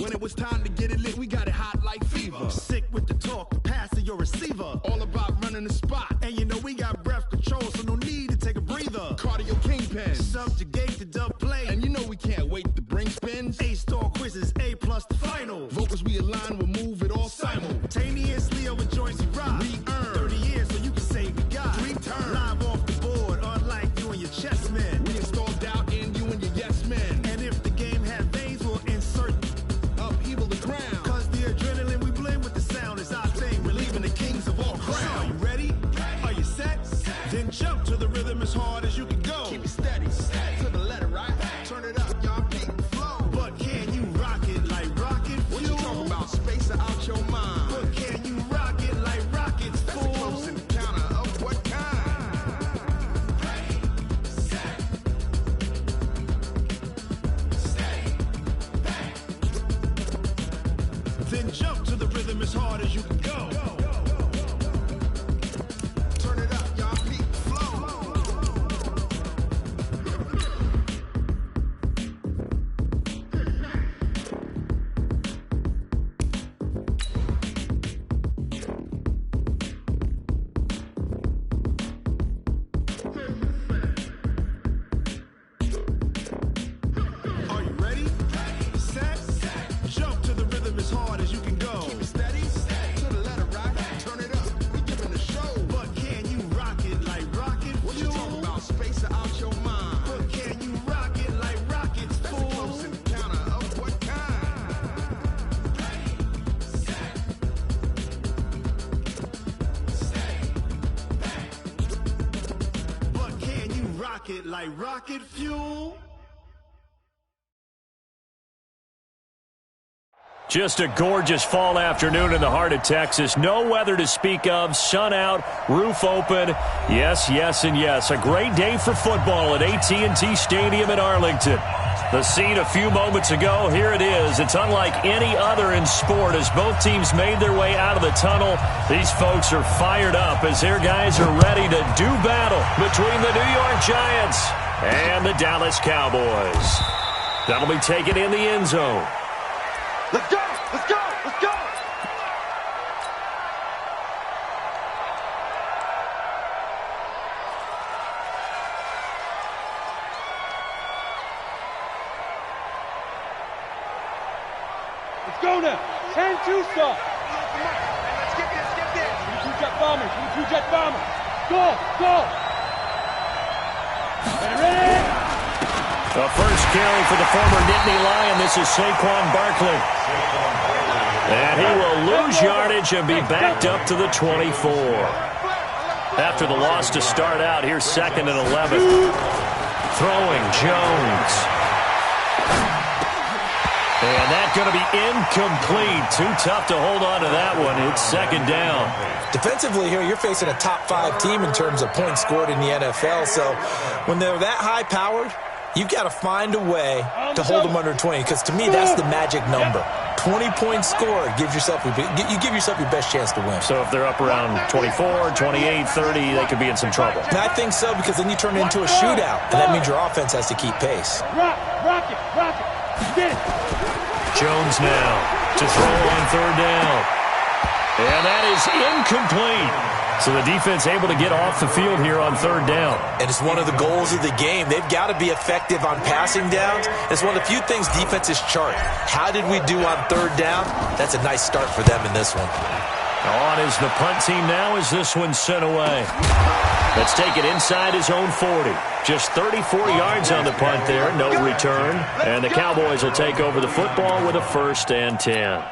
When it was time to get it lit, we got it hot like fever. Sick with the talk, the pass to your receiver. All about running the spot. And you know we got breath control, so no need to take a breather. Cardio kingpin. Subjugate the dub play. And you know we can't wait to bring spins. A-star quizzes, A+ the final. Vocals we align, we'll move it all simultaneously over joints we rock. We earn 30 years, so you can say we got 3 turns. Live off the board, unlike you and your chess men. We install doubt in you and your yes men. And if the game had veins, we'll insert upheaval the ground. Cause the adrenaline we blend with the sound is our thing. We're leaving the kings of all crowns. Are you ready? Are you set? Then jump to the rhythm as hard as you can go. Keep it steady, to the letter, right? Turn it up, y'all beat the flow. But can you rock it like rocket fuel? What you talking about? Space out your mind. But can you rock it like rockets, That's fool? a close encounter of what kind? Then jump to the rhythm as hard as you can go. Turn it up, y'all beat the flow. Are you ready? Set? Jump to the rhythm as hard as you can go. Keep it steady, to the letter, right? Turn it up, we giving the show. But can you rock it like rocket What you fuel? talking about? Space out your mind. But can you rock it like rockets, That's a fool? close encounter of what kind? But can you rock it like rocket fuel? Just a gorgeous fall afternoon in the heart of Texas. No weather to speak of. Sun out, roof open. Yes, yes, and yes. A great day for football at AT&T Stadium in Arlington. The scene a few moments ago, here it is. It's unlike any other in sport as both teams made their way out of the tunnel. These folks are fired up as their guys are ready to do battle between the New York Giants and the Dallas Cowboys. That'll be taken in the end zone. Let's go! Let's go! Let's go! Let's go now. 10-2 stop. Let's get this, get this. 2 jet bombers. 2 jet bombers. Go, go. Ready? The first carry for the former Nittany Lion. This is Saquon Barkley. And he will lose yardage and be backed up to the 24. After the loss to start out, here's 2nd and 11. Throwing Jones. And that's going to be incomplete. Too tough to hold on to that one. It's 2nd down. Defensively here, you're facing a top 5 team in terms of points scored in the NFL. So when they're that high-powered, you've got to find a way to hold them under 20, because to me, that's the magic number. 20 points scored, you give yourself your best chance to win. So if they're up around 24, 28, 30, they could be in some trouble. And I think so, because then you turn it into a shootout, and that means your offense has to keep pace. Rock it. Get it. Jones now to throw on 3rd down. And that is incomplete. So the defense able to get off the field here on 3rd down. And it's one of the goals of the game. They've got to be effective on passing downs. It's one of the few things defenses chart. How did we do on 3rd down? That's a nice start for them in this one. On is the punt team now as this one's sent away. Let's take it inside his own 40. Just 34 yards on the punt there, no return. And the Cowboys will take over the football with a 1st and 10.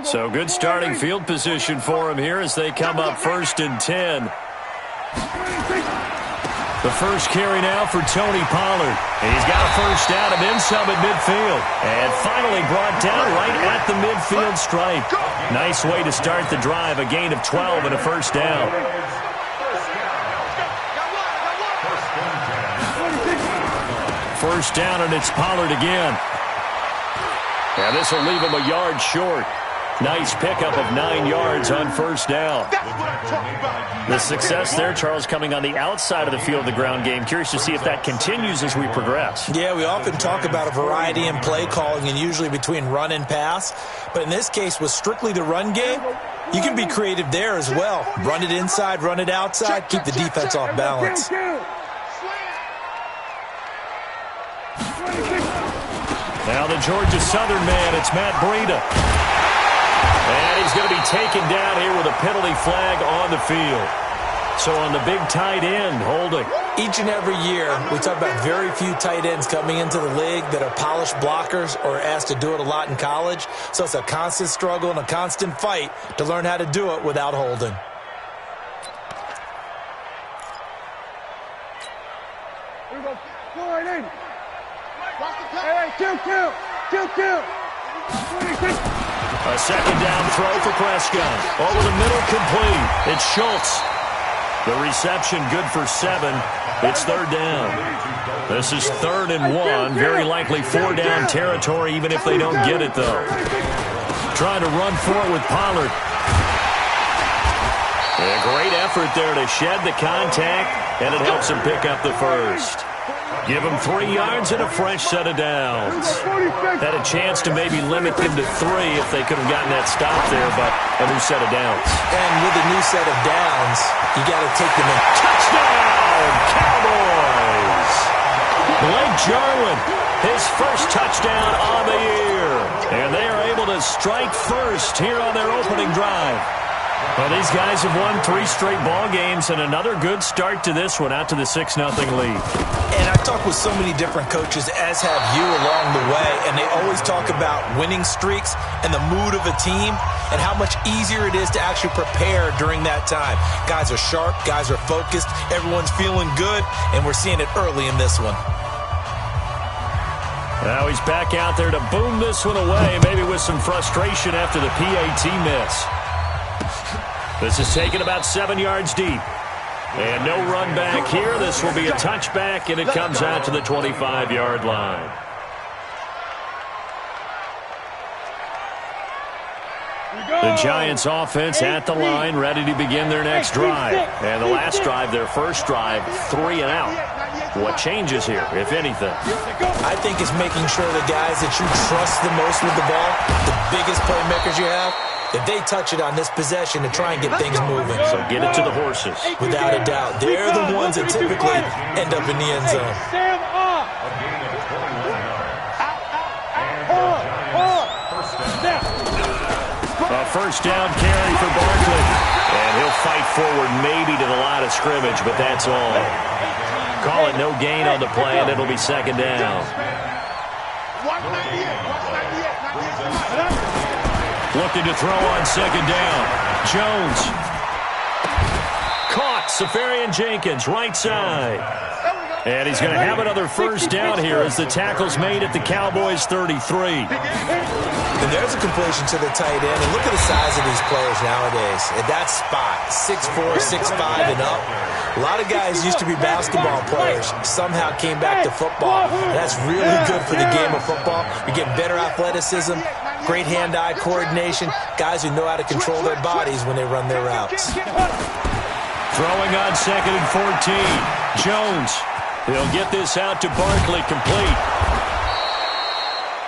So good starting field position for him here as they come up 1st and 10. The first carry now for Tony Pollard. And he's got a 1st down and then some at midfield. And finally brought down right at the midfield stripe. Nice way to start the drive. A gain of 12 and a 1st down. First down, and it's Pollard again. And this will leave him a yard short. Nice pickup of 9 yards on 1st down. That's what I'm talking about. The success there, Charles, coming on the outside of the field of the ground game. Curious to see if that continues as we progress. Yeah, we often talk about a variety in play calling and usually between run and pass. But in this case, with strictly the run game, you can be creative there as well. Run it inside, run it outside, keep the defense off balance. Now the Georgia Southern man, it's Matt Breida. And he's going to be taken down here with a penalty flag on the field. So on the big tight end, holding. Each and every year, we talk about very few tight ends coming into the league that are polished blockers or asked to do it a lot in college. So it's a constant struggle and a constant fight to learn how to do it without holding. A second down throw for Prescott. Over the middle, complete. It's Schultz. The reception good for 7. It's third down. This is 3rd and 1. Very likely 4-down territory, even if they don't get it, though. Trying to run for it with Pollard. A great effort there to shed the contact, and it helps him pick up the first. Give him 3 yards and a fresh set of downs. Had a chance to maybe limit them to 3 if they could have gotten that stop there, but a new set of downs. And with a new set of downs, you got to take them in. Touchdown, Cowboys! Blake Jarwin, his first touchdown on the year. And they are able to strike first here on their opening drive. Well, these guys have won 3 straight ball games, and another good start to this one, out to the 6-0 lead. And I've talked with so many different coaches, as have you, along the way, and they always talk about winning streaks and the mood of a team and how much easier it is to actually prepare during that time. Guys are sharp, guys are focused, everyone's feeling good, and we're seeing it early in this one. Now he's back out there to boom this one away, maybe with some frustration after the PAT miss. This is taken about 7 yards deep. And no run back here. This will be a touchback, and it comes out to the 25-yard line. The Giants offense at the line, ready to begin their next drive. And the last drive, their first drive, 3 and out. What changes here, if anything? I think it's making sure the guys that you trust the most with the ball, the biggest playmakers you have, that they touch it on this possession to try and get things moving. So get it to the horses. Without a doubt. They're the ones that typically end up in the end zone. A first down carry for Barkley. And he'll fight forward maybe to the line of scrimmage, but that's all. Call it no gain on the play, and it'll be second down. Looking to throw on second down. Jones. Caught. Safarian Jenkins, right side. And he's going to have another first down here as the tackle's made at the Cowboys' 33. And there's a completion to the tight end. And look at the size of these players nowadays. At that spot, 6'4", 6'5", and up. A lot of guys used to be basketball players. Somehow came back to football. And that's really good for the game of football. You get better athleticism, great hand-eye coordination, guys who know how to control their bodies when they run their routes. Throwing on 2nd and 14. Jones. He'll get this out to Barkley, complete.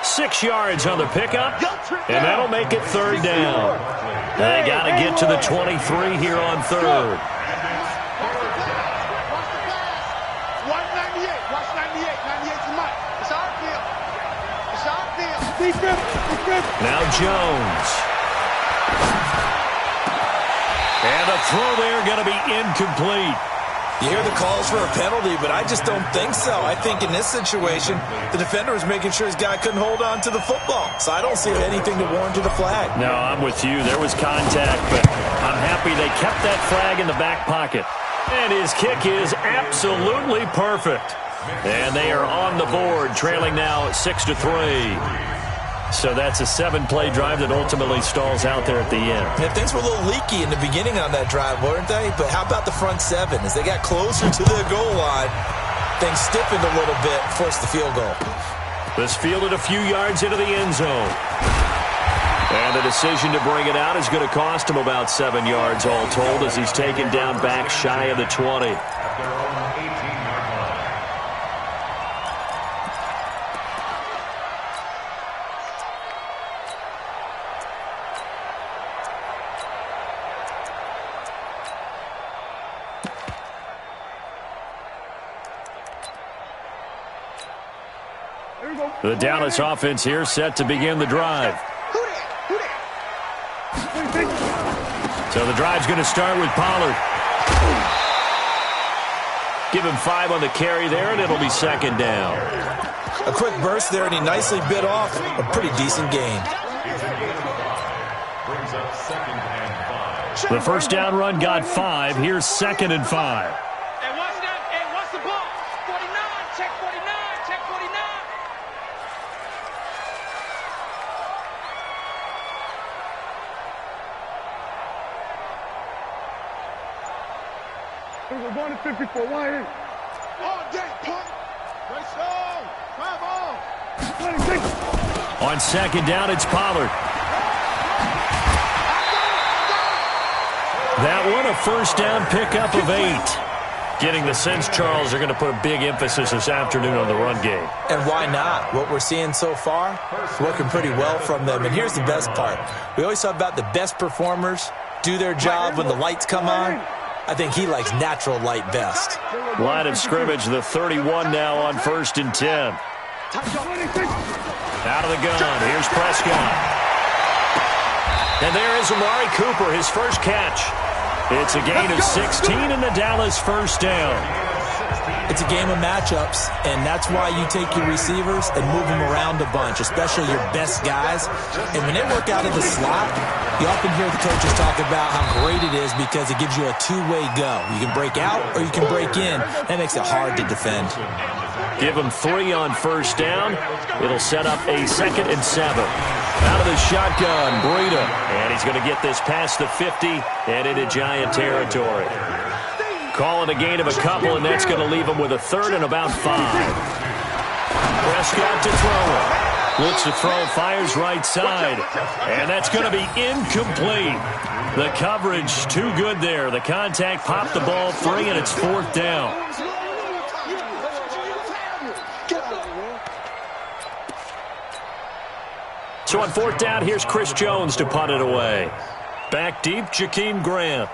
6 yards on the pickup, and that'll make it third down. They got to get to the 23 here on third. Now Jones. And a throw there going to be incomplete. You hear the calls for a penalty, but I just don't think so. I think in this situation, the defender was making sure his guy couldn't hold on to the football. So I don't see anything to warrant a flag. No, I'm with you. There was contact, but I'm happy they kept that flag in the back pocket. And his kick is absolutely perfect. And they are on the board, trailing now 6-3. So that's a 7-play drive that ultimately stalls out there at the end. And things were a little leaky in the beginning on that drive, weren't they? But how about the front 7? As they got closer to the goal line, things stiffened a little bit, forced the field goal. This fielded a few yards into the end zone. And the decision to bring it out is going to cost him about 7 yards all told as he's taken down back shy of the 20. The Dallas offense here set to begin the drive. So the drive's going to start with Pollard. Give him 5 on the carry there, and it'll be second down. A quick burst there, and he nicely bit off a pretty decent gain. The first down run got 5. Here's 2nd and 5. We're going to 54. Why here? All day, punk. Race on. 5 on. 26. On second down, it's Pollard. That one, a first down pickup of 8. Getting the sense, Charles, they're going to put a big emphasis this afternoon on the run game. And why not? What we're seeing so far is working pretty well from them. And here's the best part. We always talk about the best performers do their job when the lights come on. I think he likes natural light best. Line of scrimmage, the 31 now on 1st and 10. Out of the gun, here's Prescott. And there is Amari Cooper, his first catch. It's a gain of 16 and the Dallas first down. It's a game of matchups, and that's why you take your receivers and move them around a bunch, especially your best guys. And when they work out of the slot, you often hear the coaches talk about how great it is because it gives you a two-way go. You can break out or you can break in. That makes it hard to defend. Give them 3 on first down. It'll set up a 2nd and 7. Out of the shotgun, Breida. And he's going to get this past the 50 and into Giant territory. Calling a gain of a couple, and that's going to leave him with a 3rd and about 5. Prescott to throw it. Looks to throw, fires right side. And that's going to be incomplete. The coverage too good there. The contact popped the ball free, and it's 4th down. So on 4th down, here's Chris Jones to punt it away. Back deep, Jakeem Grant.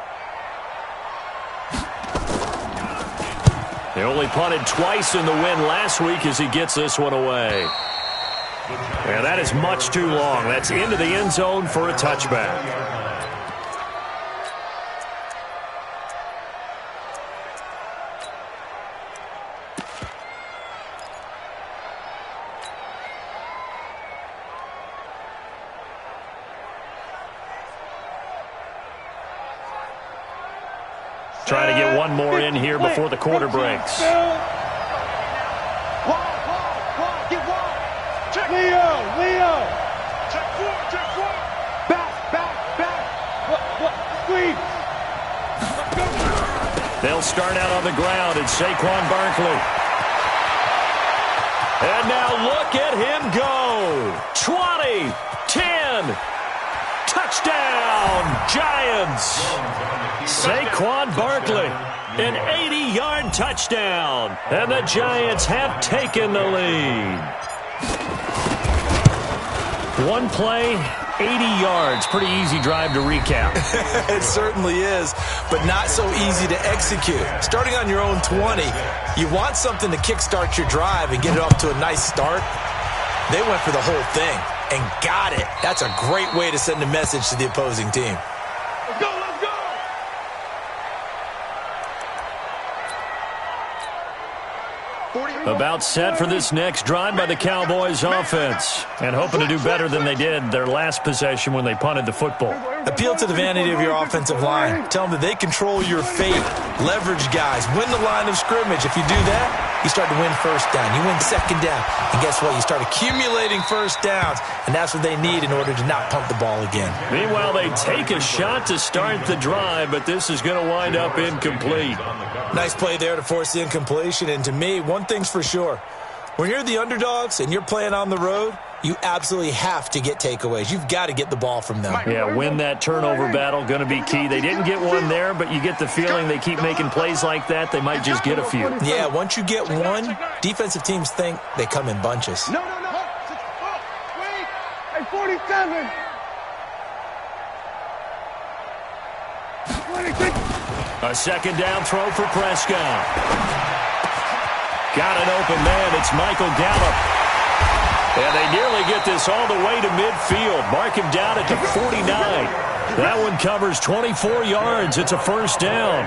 They only punted twice in the win last week as he gets this one away. And that is much too long. That's into the end zone for a touchback. Trying to get one more in here before the quarter breaks. Leo. Check 4. Back. Squeeze. They'll start out on the ground. It's Saquon Barkley. And now look at him go. 20, 10. Touchdown, Giants. Saquon Barkley, an 80-yard touchdown. And the Giants have taken the lead. One play, 80 yards. Pretty easy drive to recap. It certainly is, but not so easy to execute. Starting on your own 20, you want something to kickstart your drive and get it off to a nice start. They went for the whole thing and got it. That's a great way to send a message to the opposing team. Let's go. About set for this next drive by the Cowboys offense. And hoping to do better than they did their last possession when they punted the football. Appeal to the vanity of your offensive line. Tell them that they control your fate. Leverage guys. Win the line of scrimmage. If you do that, you start to win first down. You win second down. And guess what? You start accumulating first downs. And that's what they need in order to not pump the ball again. Meanwhile, they take a shot to start the drive, but this is going to wind up incomplete. Nice play there to force the incompletion. And to me, one thing's for sure. When you're the underdogs and you're playing on the road, you absolutely have to get takeaways. You've got to get the ball from them. Yeah, win that turnover battle, going to be key. They didn't get one there, but you get the feeling they keep making plays like that, they might just get a few. Yeah, once you get one, defensive teams think they come in bunches. No. Wait. Hey, 47. 26. A second down throw for Prescott. Got an open man. It's Michael Gallup. And they nearly get this all the way to midfield. Mark him down at the 49. That one covers 24 yards. It's a first down.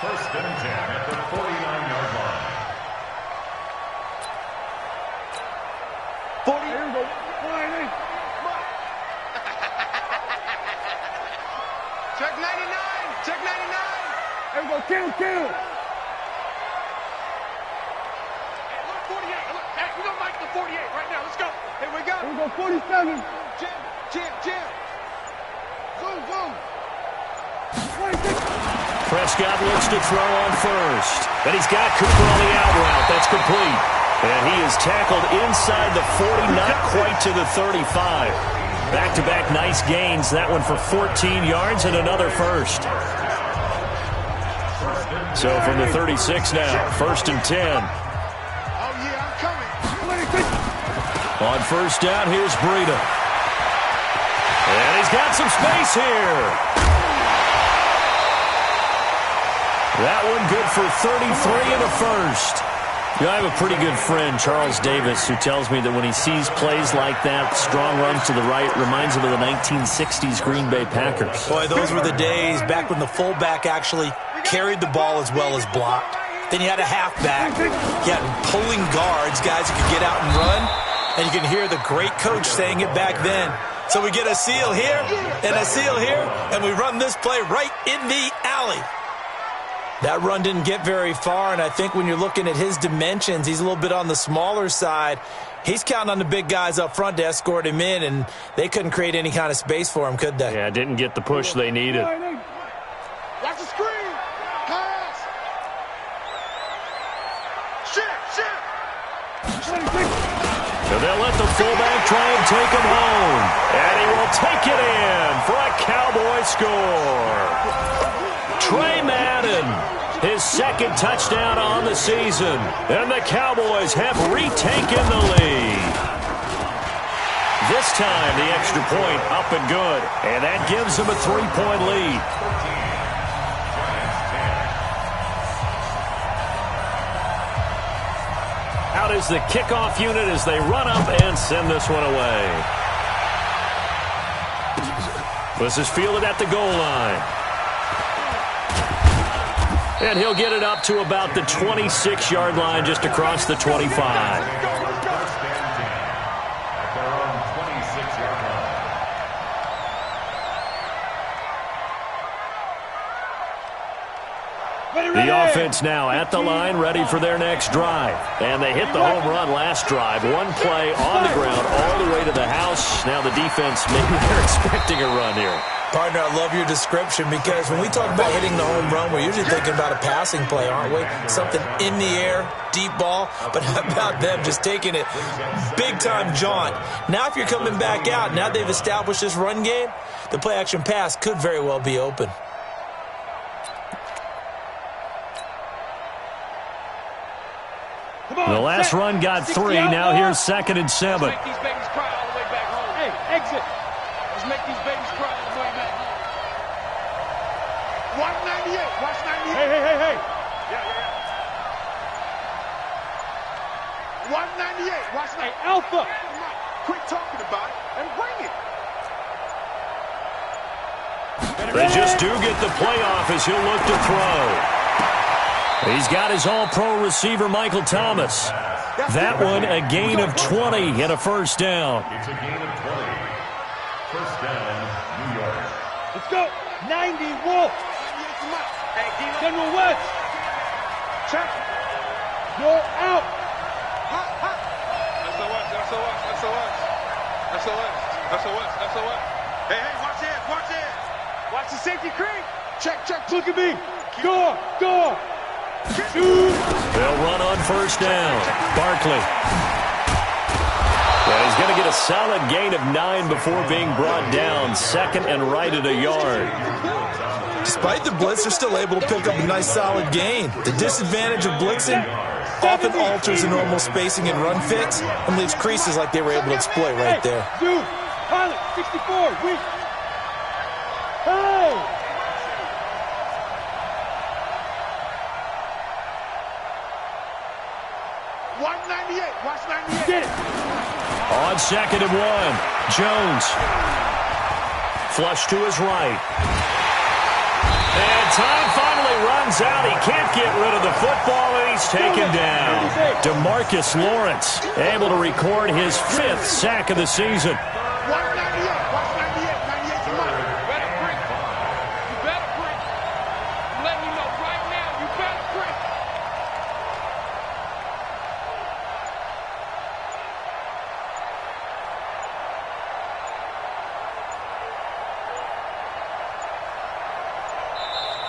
First and 10 at the 49-yard line. 40. Here we go. 40. Check 99. Check 99. Here we go. Kill. Hey, look, 48. Look, hey, we're going to make the 48 right now. Let's go. Here we go. Here we go. 47. Jim. Zoom. 26. Prescott looks to throw on first. And he's got Cooper on the out route. That's complete. And he is tackled inside the 40, not quite to the 35. Back-to-back nice gains. That one for 14 yards and another first. So from the 36 now, first and 10. Oh, yeah, I'm coming. 26. On first down, here's Breida. And he's got some space here. That one good for 33 and a first. You know, I have a pretty good friend, Charles Davis, who tells me that when he sees plays like that, strong runs to the right, reminds him of the 1960s Green Bay Packers. Boy, those were the days back when the fullback actually carried the ball as well as blocked. Then you had a halfback. You had pulling guards, guys who could get out and run. And you can hear the great coach saying it back then. So we get a seal here and a seal here, and we run this play right in the alley. That run didn't get very far, and I think when you're looking at his dimensions, he's a little bit on the smaller side. He's counting on the big guys up front to escort him in, and they couldn't create any kind of space for him, could they? Yeah, didn't get the push they needed. Watch the screen. Pass. Shit. So they'll let the fullback try and take him home. And he will take it in for a Cowboy score. Trey Madden, his second touchdown on the season. And the Cowboys have retaken the lead. This time, the extra point up and good. And that gives them a 3-point lead. Out is the kickoff unit as they run up and send this one away. This is fielded at the goal line. And he'll get it up to about the 26-yard line, just across the 25. The offense now at the line, ready for their next drive. And they hit the home run last drive. One play on the ground all the way to the house. Now the defense, maybe they're expecting a run here. Partner, I love your description because when we talk about hitting the home run, we're usually thinking about a passing play, aren't we? Something in the air, deep ball. But how about them just taking it big-time jaunt? Now if you're coming back out, now they've established this run game, the play-action pass could very well be open. The last run got 3. Now here's 2nd and 7. Let's make these babies cry all the way back home. Hey, exit. Let's make these babies cry all the way back home. Watch 98. Watch 98. Hey. Yeah. Watch 98. Watch 98. Hey, Alpha. Quit talking about it and bring it. They just do get the playoff as he'll look to throw. He's got his all-pro receiver, Michael Thomas. That one, a gain of 20 and a first down. It's a gain of 20. First down, New York. Let's go. 90 Wolf. Hey, Dino. General West. Check. You're out. SOS. Hey, watch this. Watch the safety creep. Check. Look at me. Door. They'll run on first down. Barkley going to get a solid gain of 9 before being brought down. Second and right at a yard. Despite the blitz, they're still able to pick up a nice solid gain. The disadvantage of blitzing often alters the normal spacing and run fits and leaves creases like they were able to exploit right there. Dude, pilot, 64, weak. Hey! Watch 98. Watch 98. Get it. On 2nd and 1, Jones. Flush to his right. And time finally runs out. He can't get rid of the football, and he's taken down. DeMarcus Lawrence able to record his 5th sack of the season. Watch 98. Watch 98. 98's your money. You better print. You better print. I'm letting you know right now. You better print.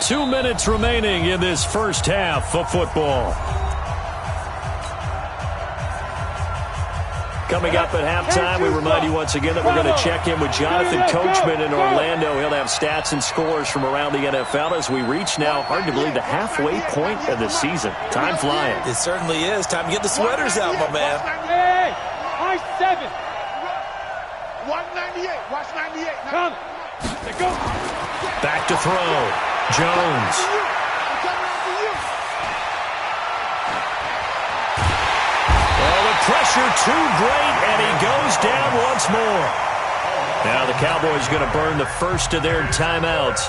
Two minutes remaining in this first half of football. Coming up at halftime, we remind you once again that we're going to check in with Jonathan Coachman in Orlando. He'll have stats and scores from around the NFL as we reach now, hard to believe, the halfway point of the season. Time flying. It certainly is. Time to get the sweaters out, my man. Hey, high 7. Watch 98. Watch 98. Come. Let's go. Back to throw. Jones. Oh, the pressure too great, and he goes down once more. Now the Cowboys going to burn the first of their timeouts.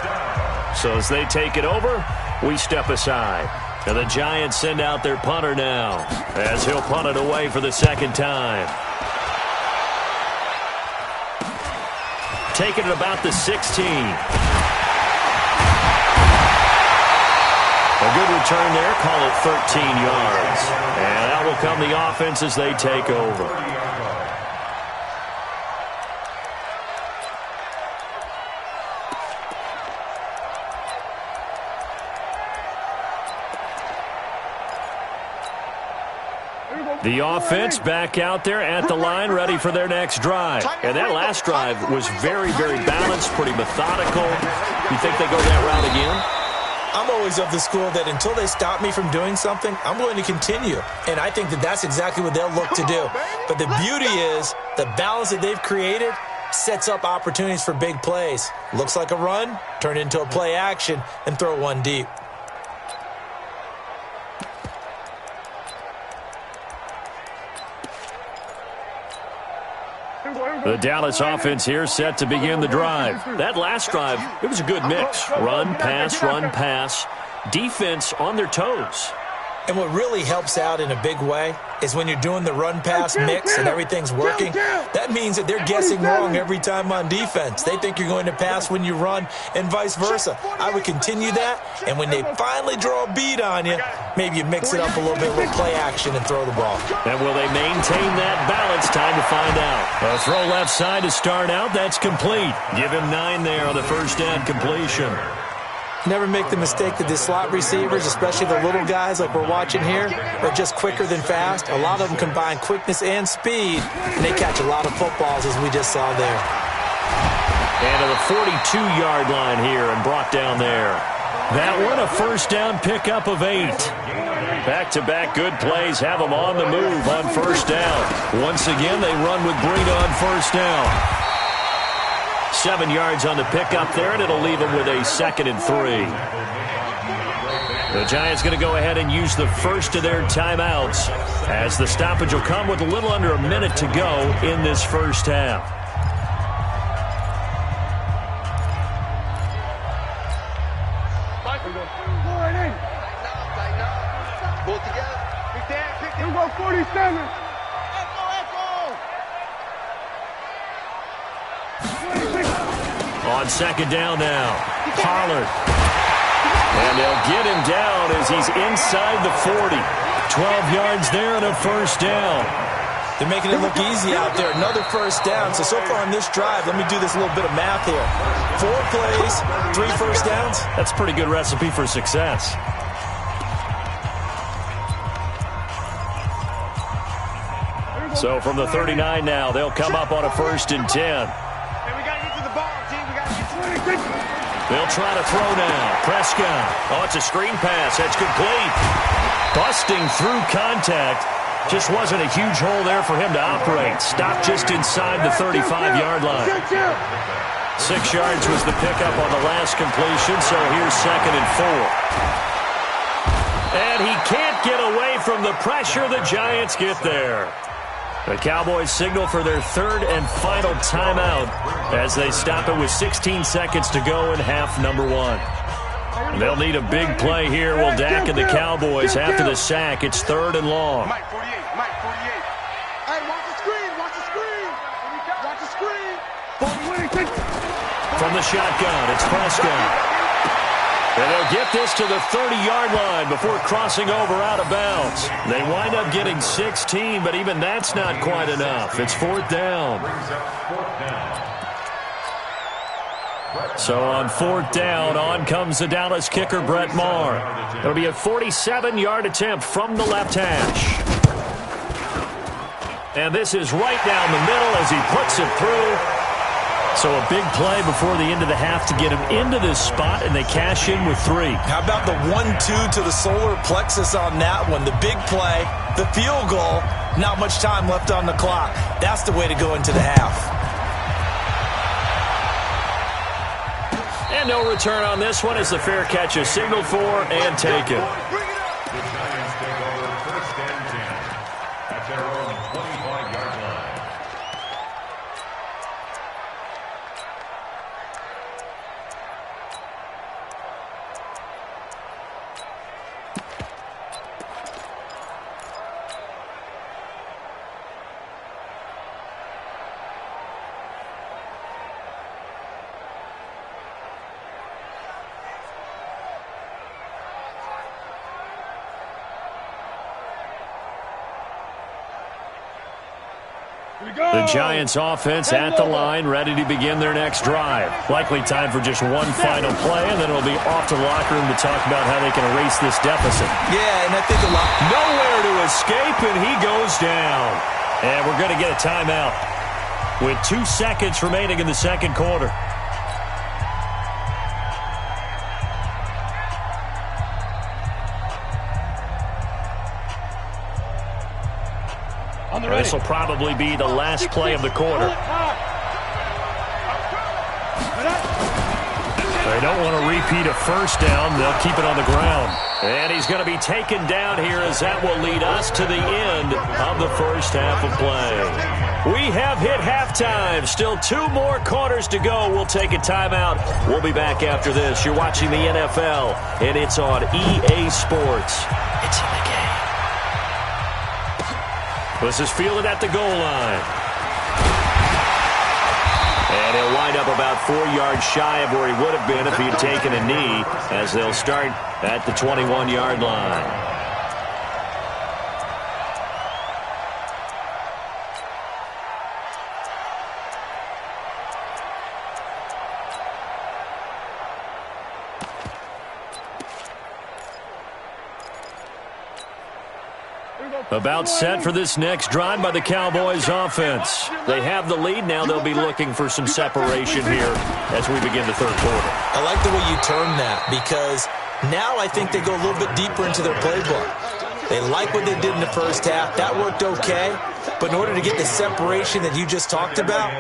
So as they take it over, we step aside. And the Giants send out their punter now, as he'll punt it away for the second time. Taking it about the 16. A good return there, call it 13 yards. And out will come the offense as they take over. The offense back out there at the line, ready for their next drive. And that last drive was very, very balanced, pretty methodical. You think they go that route again? I'm always of the school that until they stop me from doing something, I'm going to continue. And I think that that's exactly what they'll look to do. But the beauty is the balance that they've created sets up opportunities for big plays. Looks like a run, turn it into a play action, and throw one deep. The Dallas offense here set to begin the drive. That last drive, it was a good mix. Run, pass. Defense on their toes. And what really helps out in a big way is when you're doing the run-pass mix and everything's working, that means that they're guessing wrong every time on defense. They think you're going to pass when you run and vice versa. I would continue that, and when they finally draw a beat on you, maybe you mix it up a little bit with play action and throw the ball. And will they maintain that balance? Time to find out. A throw left side to start out. That's complete. Give him 9 there on the first down completion. Never make the mistake that the slot receivers, especially the little guys like we're watching here, are just quicker than fast. A lot of them combine quickness and speed, and they catch a lot of footballs, as we just saw there. And to the 42-yard line here and brought down there. That one, a first down pickup of 8. Back-to-back good plays have them on the move on first down. Once again, they run with Green on first down. 7 yards on the pickup there, and it'll leave them with a 2nd and 3. The Giants going to go ahead and use the first of their timeouts as the stoppage will come with a little under a minute to go in this first half. Pull it together. Here go 47. On second down now, Pollard. And they'll get him down as he's inside the 40. 12 yards there and a first down. They're making it look easy out there. Another first down. So far on this drive, let me do this little bit of math here. 4 plays, 3 first downs. That's a pretty good recipe for success. So from the 39 now, they'll come up on a 1st and 10. Hey, we got to get to the ball, team. We got to get to it. They'll try to throw now. Prescott. Oh, it's a screen pass. That's complete. Busting through contact. Just wasn't a huge hole there for him to operate. Stopped just inside the 35-yard line. 6 yards was the pickup on the last completion, so here's 2nd and 4. And he can't get away from the pressure. The Giants get there. The Cowboys signal for their 3rd and final timeout as they stop it with 16 seconds to go in half number 1. They'll need a big play here. Will Dak and the Cowboys after the sack. It's 3rd and long. Mike 48, Mike 48. Hey, watch the screen, watch the screen. Watch the screen. From the shotgun, it's Prescott. And they'll get this to the 30-yard line before crossing over out of bounds. They wind up getting 16, but even that's not quite enough. It's 4th down. So on 4th down, on comes the Dallas kicker, Brett Maher. It'll be a 47-yard attempt from the left hash. And this is right down the middle as he puts it through. So a big play before the end of the half to get him into this spot, and they cash in with 3. How about the 1-2 to the solar plexus on that one? The big play, the field goal, not much time left on the clock. That's the way to go into the half. And no return on this one as the fair catch is signaled for and taken. The Giants take over 1st and 10 at their own 25-yard line. The Giants offense at the line, ready to begin their next drive. Likely time for just one final play, and then it'll be off to the locker room to talk about how they can erase this deficit. Yeah, and I think a lot. Nowhere to escape, and he goes down. And we're going to get a timeout with 2 seconds remaining in the 2nd quarter. This will probably be the last play of the quarter. They don't want to repeat a 1st down. They'll keep it on the ground. And he's going to be taken down here as that will lead us to the end of the 1st half of play. We have hit halftime. Still 2 more quarters to go. We'll take a timeout. We'll be back after this. You're watching the NFL, and it's on EA Sports. It's in the game. This is fielded at the goal line. And he'll wind up about 4 yards shy of where he would have been if he had taken a knee, as they'll start at the 21-yard line. About set for this next drive by the Cowboys offense. They have the lead now. They'll be looking for some separation here as we begin the 3rd quarter. I like the way you term that, because now I think they go a little bit deeper into their playbook. They like what they did in the 1st half. That worked okay. But in order to get the separation that you just talked about,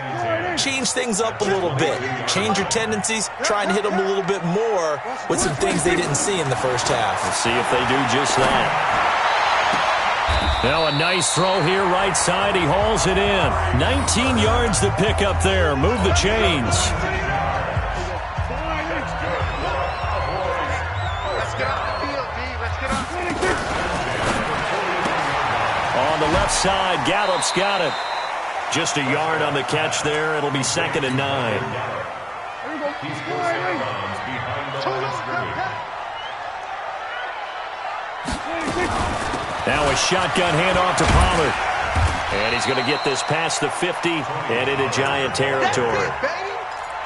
change things up a little bit. Change your tendencies. Try and hit them a little bit more with some things they didn't see in the 1st half. Let's see if they do just that. Now a nice throw here right side. He hauls it in. 19 yards to pick up there. Move the chains. Let's get off the field, D. Let's get off the field. On the left side, Gallup's got it. Just a yard on the catch there. It'll be 2nd and 9. He scores behind the line of scrimmage. Now a shotgun handoff to Pollard. And he's going to get this past the 50 and into Giant territory.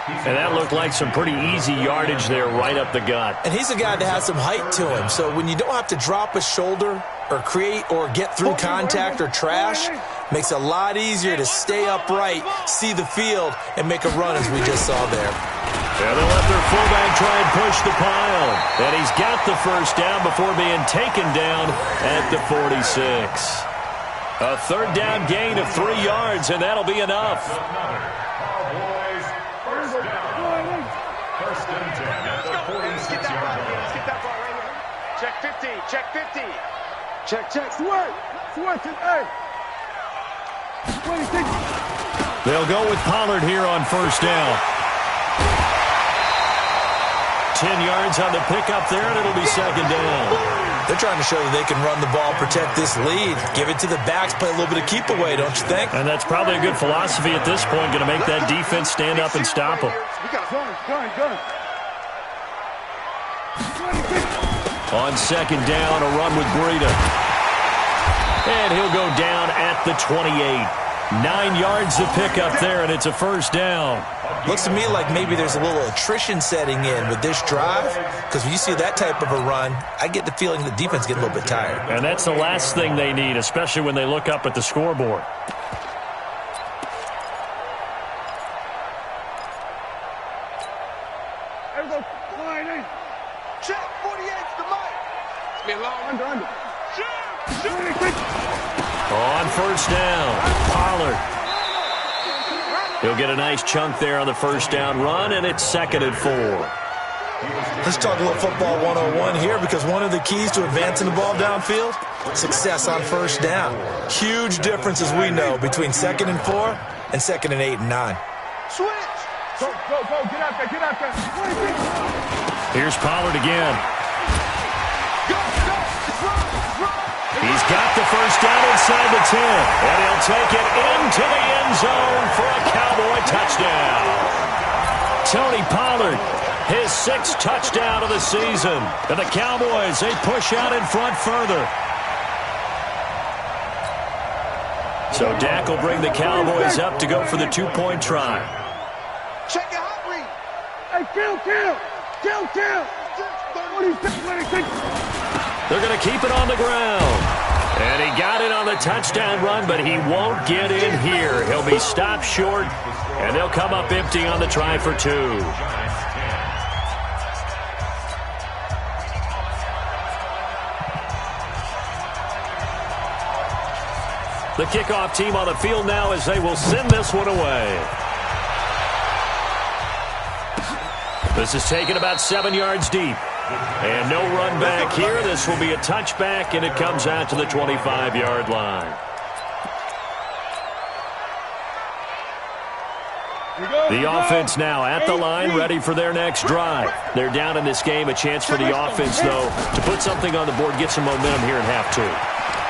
And that looked like some pretty easy yardage there right up the gut. And he's a guy that has some height to him. So when you don't have to drop a shoulder or create or get through contact or trash, Makes it a lot easier to stay upright, see the field, and make a run as we just saw there. Yeah, they'll let their fullback try and push the pile. And he's got the first down before being taken down at the 46. A third down gain of 3 yards, and that'll be enough. Cowboys, first down. First and 10 at the 46-yard line. Let's get that ball right here. Check 50. Check 50. Check. Sword. Hey. 26. They'll go with Pollard here on first down. 10 yards on the pickup there, and it'll be second down. They're trying to show you they can run the ball, protect this lead. Give it to the backs, play a little bit of keep away, don't you think? And that's probably a good philosophy at this point, going to make that defense stand up and stop them. Gun. 26. On second down, a run with Breida. And he'll go down at the 28. 9 yards to pick up there, and it's a first down. Looks to me like maybe there's a little attrition setting in with this drive, because when you see that type of a run, I get the feeling the defense getting a little bit tired. And that's the last thing they need, especially when they look up at the scoreboard. There we go. Line in. Check 48's the mic. It's been long. Under. Shoot. 26. On first down, Pollard. He'll get a nice chunk there on the first down run, and it's second and 4. Let's talk a little football 101 here, because one of the keys to advancing the ball downfield, success on first down. Huge difference, as we know, between second and 4 and second and 8 and 9. Switch. Go. Get out there. 26. Here's Pollard again. Go. It's run. He's got the first down inside the 10, and he'll take it into the end zone for a Cowboy touchdown. Tony Pollard, his 6th touchdown of the season. And the Cowboys, they push out in front further. So Dak will bring the Cowboys up to go for the 2-point try. Check your hot read. Hey, kill. 26. They're going to keep it on the ground. And he got it on the touchdown run, but he won't get in here. He'll be stopped short, and they'll come up empty on the try for 2. The kickoff team on the field now as they will send this one away. This is taken about 7 yards deep. And no run back here. This will be a touchback, and it comes out to the 25-yard line. The offense now at the line, ready for their next drive. They're down in this game. A chance for the offense, though, to put something on the board, get some momentum here in half 2.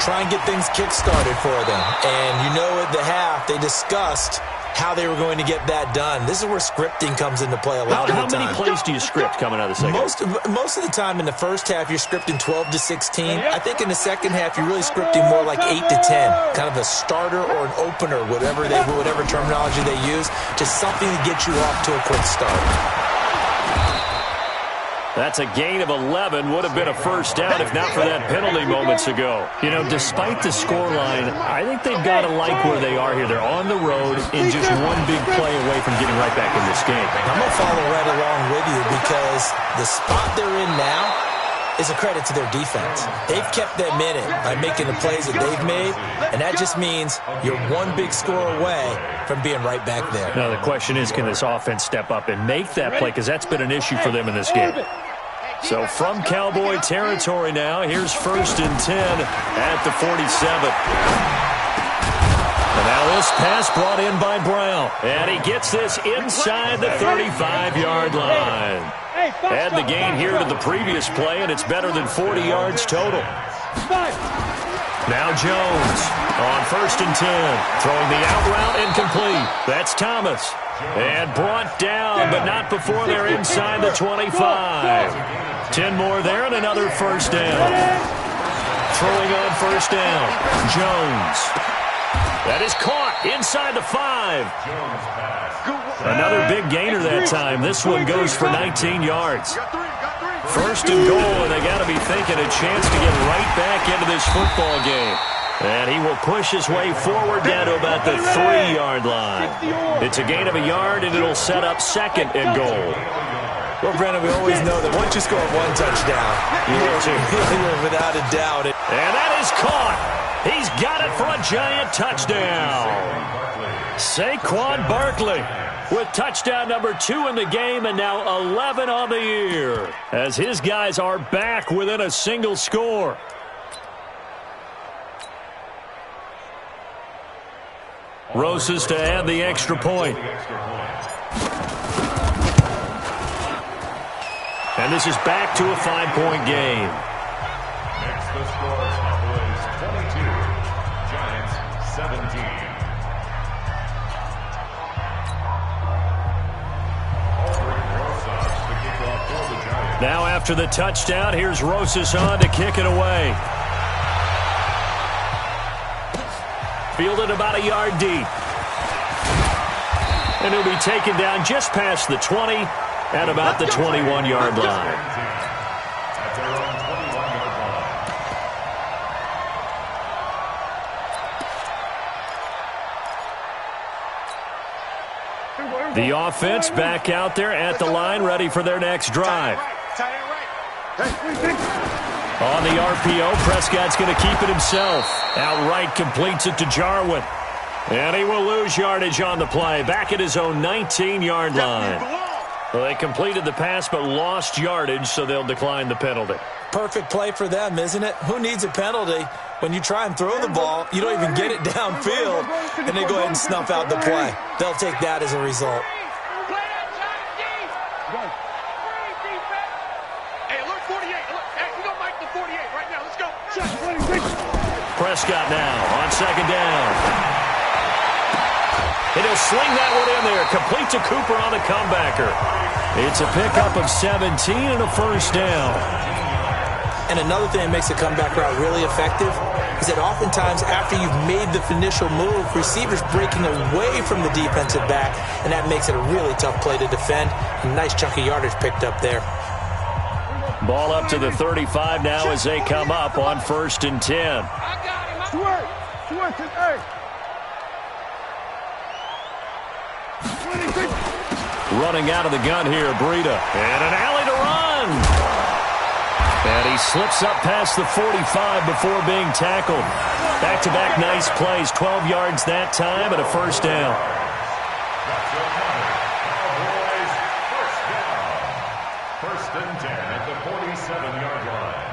Try and get things kick-started for them. And you know at the half, they discussed how they were going to get that done. This is where scripting comes into play a lot of the time. How many plays do you script coming out of the second half? Most of the time in the first half, you're scripting 12 to 16. I think in the second half, you're really scripting more like 8 to 10. Kind of a starter or an opener, whatever terminology they use. Just something to get you off to a quick start. That's a gain of 11. Would have been a first down if not for that penalty moments ago. You know, despite the scoreline, I think they've got to like where they are here. They're on the road and just one big play away from getting right back in this game. I'm going to follow right along with you, because the spot they're in now is a credit to their defense. They've kept them in it by making the plays that they've made, and that just means you're one big score away from being right back there. Now, the question is, can this offense step up and make that play? Because that's been an issue for them in this game. So from Cowboy territory now, here's 1st and 10 at the 47. And now this pass brought in by Brown. And he gets this inside the 35-yard line. Add the gain here to the previous play, and it's better than 40 yards total. Now Jones on 1st and 10. Throwing the out route incomplete. That's Thomas. And brought down, but not before they're inside the 25. 10 more there and another first down. Throwing on first down. Jones. That is caught inside the 5. Another big gainer that time. This one goes for 19 yards. 1st and goal, and they got to be thinking a chance to get right back into this football game. And he will push his way forward down to about the 3-yard line. It's a gain of a yard, and it'll set up 2nd and goal. Well, Brandon, we always know that once you score 1 touchdown, you're without a doubt. And that is caught. He's got it for a giant touchdown. Saquon Barkley with touchdown number 2 in the game, and now 11 on the year, as his guys are back within a single score. Rosas to add the extra point. And this is back to a 5-point game. Next, the score, Cowboys 22, Giants 17. Now after the touchdown, here's Rosas on to kick it away. Fielded about a yard deep. And he'll be taken down just past the 20 at about the 21-yard line. At their own 21-yard line. The offense back out there at the line, ready for their next drive. On the RPO, Prescott's going to keep it himself. Outright completes it to Jarwin. And he will lose yardage on the play. Back at his own 19-yard line. Well, they completed the pass but lost yardage, so they'll decline the penalty. Perfect play for them, isn't it? Who needs a penalty? When you try and throw the ball, you don't even get it downfield, and they go ahead and snuff out the play. They'll take that as a result. Prescott now on 2nd down. And he'll sling that one in there. Complete to Cooper on the comebacker. It's a pickup of 17 and a 1st down. And another thing that makes the comeback route really effective is that oftentimes after you've made the initial move, receivers breaking away from the defensive back, and that makes it a really tough play to defend. A nice chunk of yardage picked up there. Ball up to the 35 now as they come up on 1st and 10. Running out of the gun here, Breida. And an alley to run. And he slips up past the 45 before being tackled. Back-to-back nice plays. 12 yards that time and a 1st down. Cowboys, 1st down. 1st and 10 at the 47-yard line.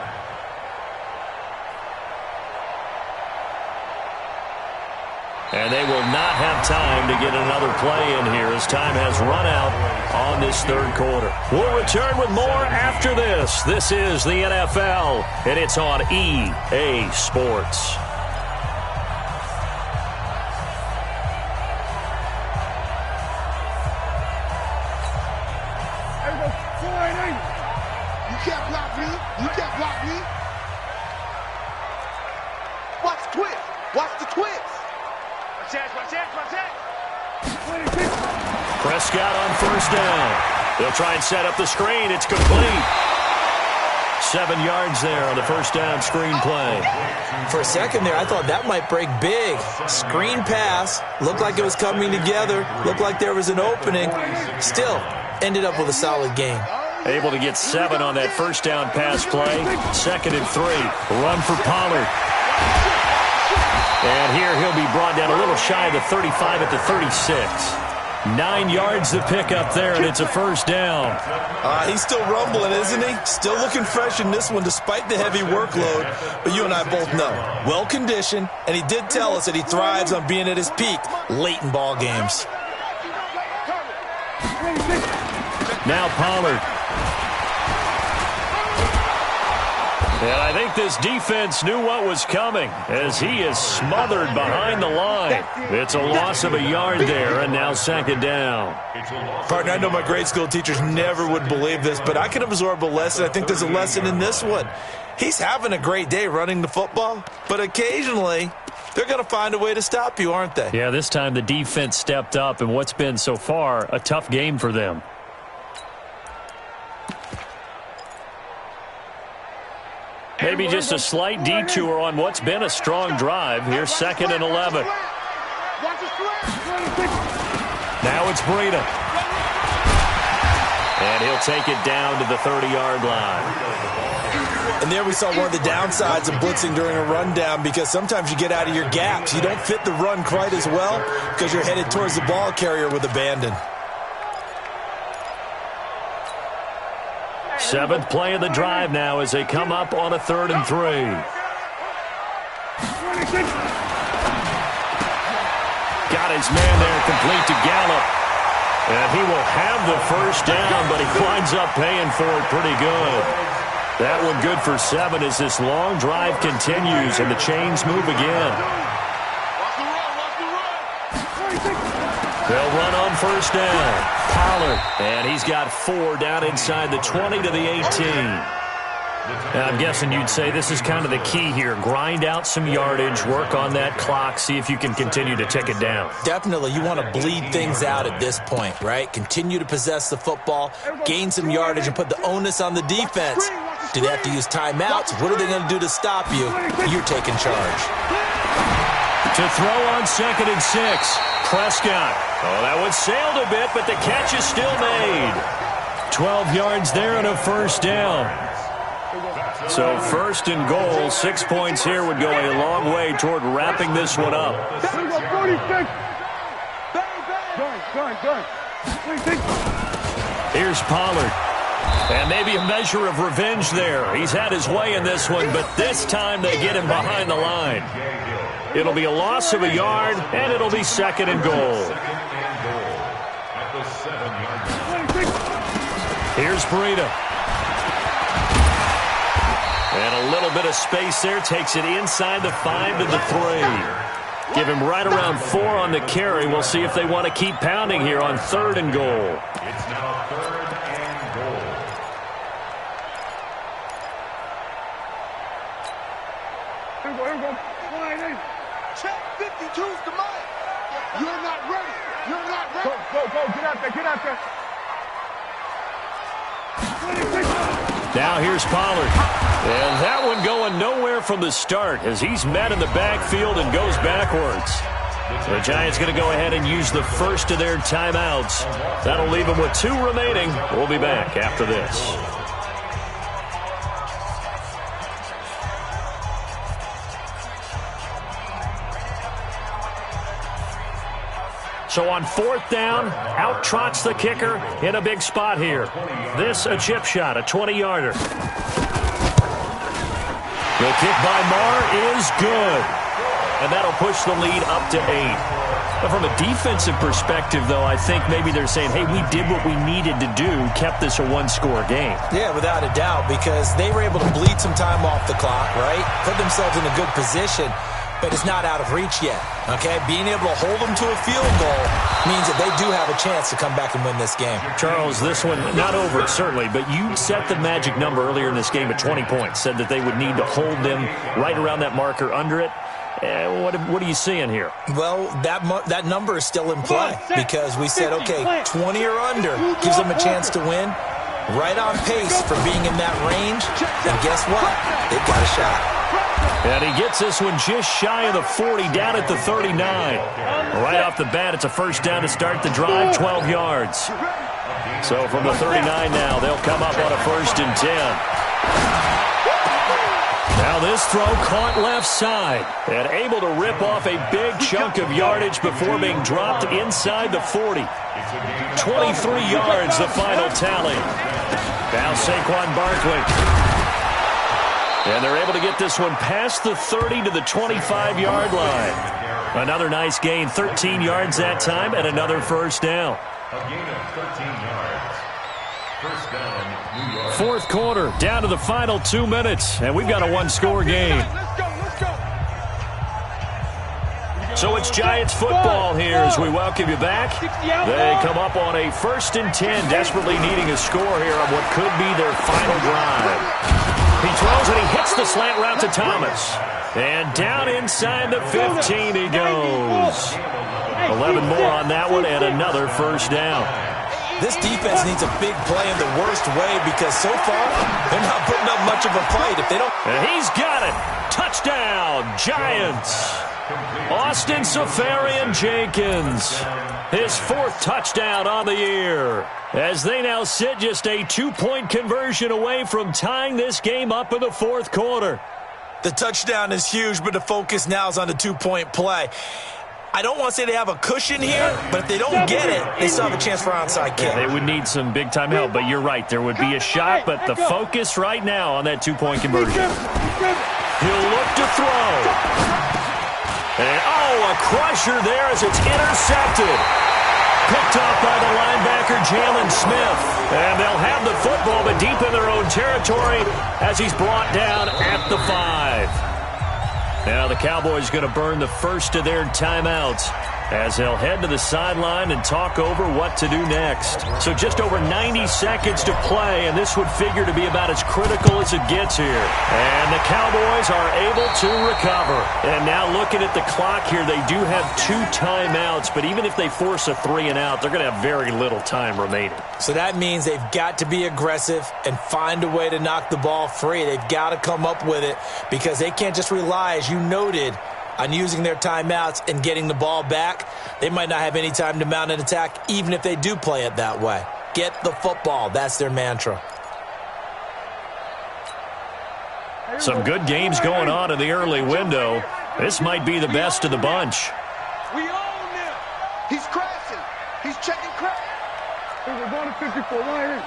And they will not have time to get another play in here as time has run out on this 3rd quarter. We'll return with more after this. This is the NFL, and it's on EA Sports. You can't block me. You can't block me. Watch the twist. Watch the twist. Prescott on 1st down. They'll try and set up the screen. It's complete. 7 yards there on the 1st down screen play. For a second there, I thought that might break big. Screen pass. Looked like it was coming together. Looked like there was an opening. Still, ended up with a solid gain. Able to get 7 on that 1st down pass play. 2nd and 3. Run for Pollard. And here he'll be brought down a little shy of the 35 at the 36. 9 yards to pick up there, and it's a 1st down. He's still rumbling, isn't he? Still looking fresh in this one despite the heavy workload. But you and I both know, well-conditioned, and he did tell us that he thrives on being at his peak late in ball games. Now Pollard. And I think this defense knew what was coming as he is smothered behind the line. It's a loss of a yard there, and now 2nd down. Partner, I know my grade school teachers never would believe this, but I can absorb a lesson. I think there's a lesson in this one. He's having a great day running the football, but occasionally they're going to find a way to stop you, aren't they? Yeah, this time the defense stepped up in what's been so far a tough game for them. Maybe just a slight detour on what's been a strong drive. Here's 2nd and 11. Now it's Breida. And he'll take it down to the 30-yard line. And there we saw one of the downsides of blitzing during a rundown, because sometimes you get out of your gaps. You don't fit the run quite as well because you're headed towards the ball carrier with abandon. 7th play of the drive now as they come up on a 3rd and 3. Got his man there, complete to Gallup. And he will have the first down, but he winds up paying for it pretty good. That one good for 7 as this long drive continues and the chains move again. They'll run on first down. Pollard, and he's got 4 down inside the 20 to the 18. Now, I'm guessing you'd say this is kind of the key here. Grind out some yardage, work on that clock, see if you can continue to tick it down. Definitely. You want to bleed things out at this point, right? Continue to possess the football, gain some yardage, and put the onus on the defense. Do they have to use timeouts? What are they going to do to stop you? You're taking charge. To throw on 2nd and 6. Prescott. Oh, that one sailed a bit, but the catch is still made. 12 yards there and a first down. So 1st and goal, 6 points here would go a long way toward wrapping this one up. Here's Pollard. And maybe a measure of revenge there. He's had his way in this one, but this time they get him behind the line. It'll be a loss of a yard, and it'll be 2nd and goal. Here's Breida. And a little bit of space there. Takes it inside the 5 to the 3. Give him right around 4 on the carry. We'll see if they want to keep pounding here on 3rd and goal. It's now 3rd and goal. Here we go. Check 52's the mic. You're not ready. You're not ready. Go. Get out there. Now here's Pollard. And that one going nowhere from the start as he's met in the backfield and goes backwards. The Giants going to go ahead and use the first of their timeouts. That'll leave them with 2 remaining. We'll be back after this. So on 4th down, out trots the kicker in a big spot here. This a chip shot, a 20-yarder. The kick by Marr is good. And that'll push the lead up to 8. But from a defensive perspective, though, I think maybe they're saying, hey, we did what we needed to do, kept this a 1-score game. Yeah, without a doubt, because they were able to bleed some time off the clock, right? Put themselves in a good position. But it's not out of reach yet, okay? Being able to hold them to a field goal means that they do have a chance to come back and win this game. Charles, this one, not over, certainly, but you set the magic number earlier in this game at 20 points, said that they would need to hold them right around that marker under it. What are you seeing here? Well, that number is still in play because we said, okay, 20 or under gives them a chance to win. Right on pace for being in that range. And guess what? They've got a shot. And he gets this one just shy of the 40, down at the 39. Right off the bat, it's a first down to start the drive, 12 yards. So from the 39 now, they'll come up on a 1st and 10. Now this throw caught left side and able to rip off a big chunk of yardage before being dropped inside the 40. 23 yards, the final tally. Now Saquon Barkley. And they're able to get this one past the 30 to the 25-yard line. Another nice gain, 13 yards that time, and another first down. A gain of 13 yards. First down, New York. 4th quarter, down to the final 2 minutes, and we've got a 1-score game. Let's go. So it's Giants football here as we welcome you back. They come up on a 1st and 10, desperately needing a score here on what could be their final drive. He throws and he hits the slant route to Thomas. And down inside the 15 he goes. 11 more on that one and another first down. This defense needs a big play in the worst way because so far they're not putting up much much of a fight if they don't. And he's got it. Touchdown, Giants. Austin Seferian-Jenkins, his 4th touchdown on the year, as they now sit just a 2-point conversion away from tying this game up in the 4th quarter. The touchdown is huge, but the focus now is on the 2-point play. I don't want to say they have a cushion here, but if they don't get it, they still have a chance for onside kick. They would need some big-time help, but you're right. There would be a shot, but the focus right now on that 2-point conversion. He'll look to throw. And, a crusher there as it's intercepted. Picked up by the linebacker, Jalen Smith. And they'll have the football, but deep in their own territory as he's brought down at the 5. Now the Cowboys going to burn the first of their timeouts as they'll head to the sideline and talk over what to do next. So just over 90 seconds to play, and this would figure to be about as critical as it gets here. And the Cowboys are able to recover. And now looking at the clock here, they do have 2 timeouts, but even if they force a 3-and-out, they're going to have very little time remaining. So that means they've got to be aggressive and find a way to knock the ball free. They've got to come up with it because they can't just rely, as you noted, on using their timeouts and getting the ball back. They might not have any time to mount an attack, even if they do play it that way. Get the football. That's their mantra. Some good games going on in the early window. This might be the best of the bunch. We own him. He's crashing. He's checking crash. We're going to 54. Right here.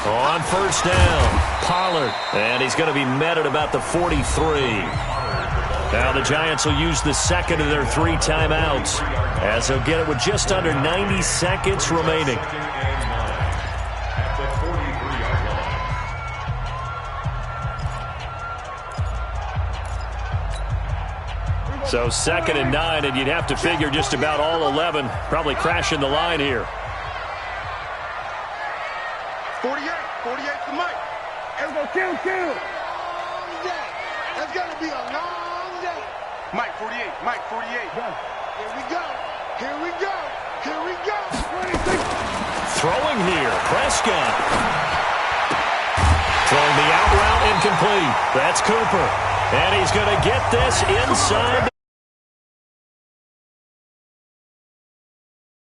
On first down, Pollard. And he's going to be met at about the 43. Now the Giants will use the second of their 3 timeouts as they'll get it with just under 90 seconds remaining. So 2nd and 9, and you'd have to figure just about all 11 probably crashing the line here. 48 for Mike. Let's go, kill. Long day. That's going to be a long day. Mike 48. Here we go. Throwing here, Prescott. Throwing the out route incomplete. That's Cooper. And he's going to get this inside.